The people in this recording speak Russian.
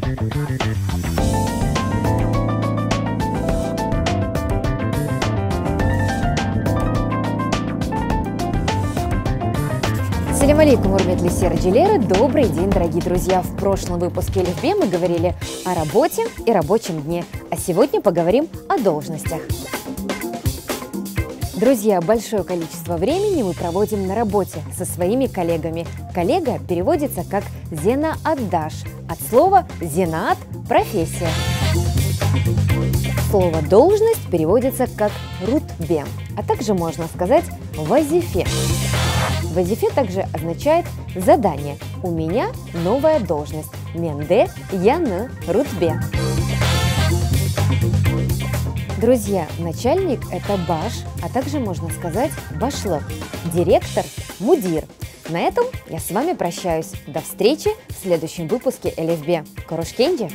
Салям алейкум, урметли серджилеры. Добрый день, дорогие друзья. В прошлом выпуске ЛФБ мы говорили о работе и рабочем дне, а сегодня поговорим о должностях. Друзья, большое количество времени мы проводим на работе со своими коллегами. Коллега переводится как зенаатдаш, от слова зенаат – профессия. Слово «должность» переводится как рутбе, а также можно сказать вазифе. Вазифе также означает задание. У меня новая должность. Менде яны рутбе. Друзья, начальник – это баш, а также можно сказать башлык, директор, мудир. На этом я с вами прощаюсь. До встречи в следующем выпуске ЛФБ. Корошкенди!